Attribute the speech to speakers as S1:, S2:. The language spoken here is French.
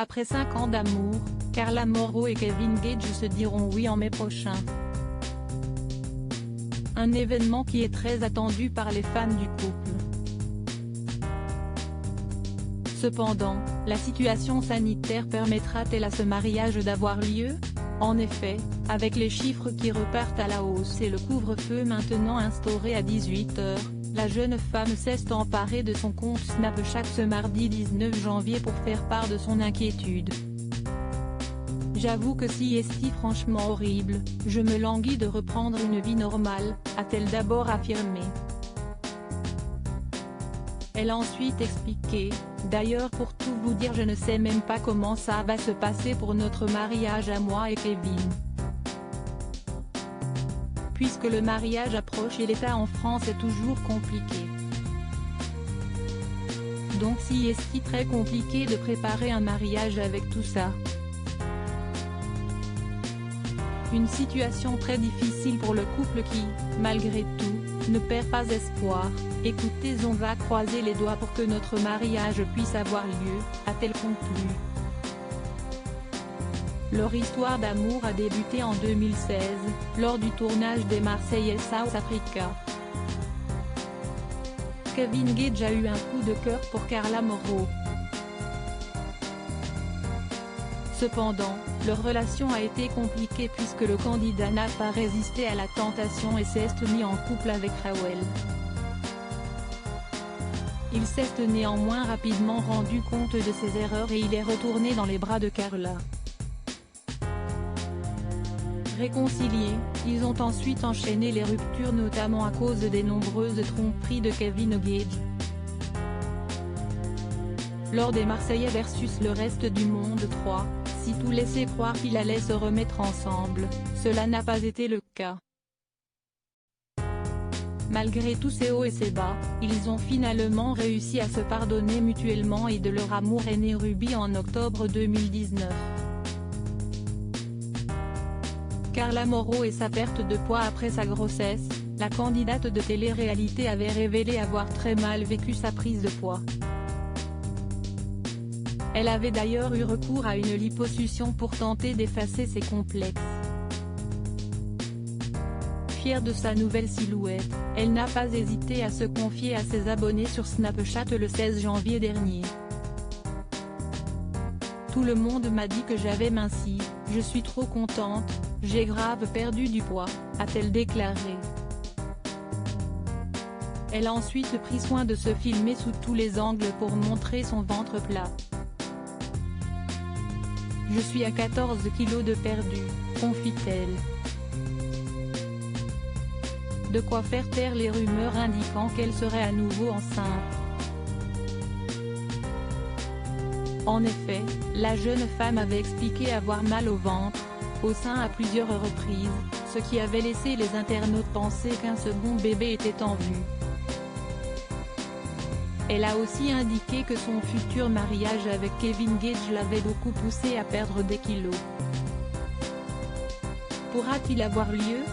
S1: Après 5 ans d'amour, Carla Morrow et Kevin Gage se diront oui en mai prochain. Un événement qui est très attendu par les fans du couple. Cependant, la situation sanitaire permettra-t-elle à ce mariage d'avoir lieu? En effet, avec les chiffres qui repartent à la hausse et le couvre-feu maintenant instauré à 18 h, la jeune femme s'est emparée de son compte Snapchat ce mardi 19 janvier pour faire part de son inquiétude. J'avoue que si est franchement horrible, je me languis de reprendre une vie normale, a-t-elle d'abord affirmé. Elle a ensuite expliqué, d'ailleurs pour tout vous dire je ne sais même pas comment ça va se passer pour notre mariage à moi et Kevin. Puisque le mariage approche et l'état en France est toujours compliqué. Donc si est très compliqué de préparer un mariage avec tout ça. Une situation très difficile pour le couple qui, malgré tout, ne perd pas espoir. Écoutez, on va croiser les doigts pour que notre mariage puisse avoir lieu, a-t-elle conclu. Leur histoire d'amour a débuté en 2016, lors du tournage des Marseillais South Africa. Kevin Gage a eu un coup de cœur pour Carla Morrow. Cependant, leur relation a été compliquée puisque le candidat n'a pas résisté à la tentation et s'est mis en couple avec Raquel. Il s'est néanmoins rapidement rendu compte de ses erreurs et il est retourné dans les bras de Carla. Réconciliés, ils ont ensuite enchaîné les ruptures notamment à cause des nombreuses tromperies de Kevin Gage. Lors des Marseillais versus le reste du monde 3, si tout laissait croire qu'ils allaient se remettre ensemble, cela n'a pas été le cas. Malgré tous ces hauts et ces bas, ils ont finalement réussi à se pardonner mutuellement et de leur amour est né Ruby en octobre 2019. Carla Morrow et sa perte de poids après sa grossesse, la candidate de télé-réalité avait révélé avoir très mal vécu sa prise de poids. Elle avait d'ailleurs eu recours à une liposuction pour tenter d'effacer ses complexes. Fière de sa nouvelle silhouette, elle n'a pas hésité à se confier à ses abonnés sur Snapchat le 16 janvier dernier. Tout le monde m'a dit que j'avais minci, je suis trop contente, j'ai grave perdu du poids, a-t-elle déclaré. Elle a ensuite pris soin de se filmer sous tous les angles pour montrer son ventre plat. Je suis à 14 kilos de perdu, confie-t-elle. De quoi faire taire les rumeurs indiquant qu'elle serait à nouveau enceinte. En effet, la jeune femme avait expliqué avoir mal au ventre, au sein à plusieurs reprises, ce qui avait laissé les internautes penser qu'un second bébé était en vue. Elle a aussi indiqué que son futur mariage avec Kevin Gage l'avait beaucoup poussé à perdre des kilos. Pourra-t-il avoir lieu ?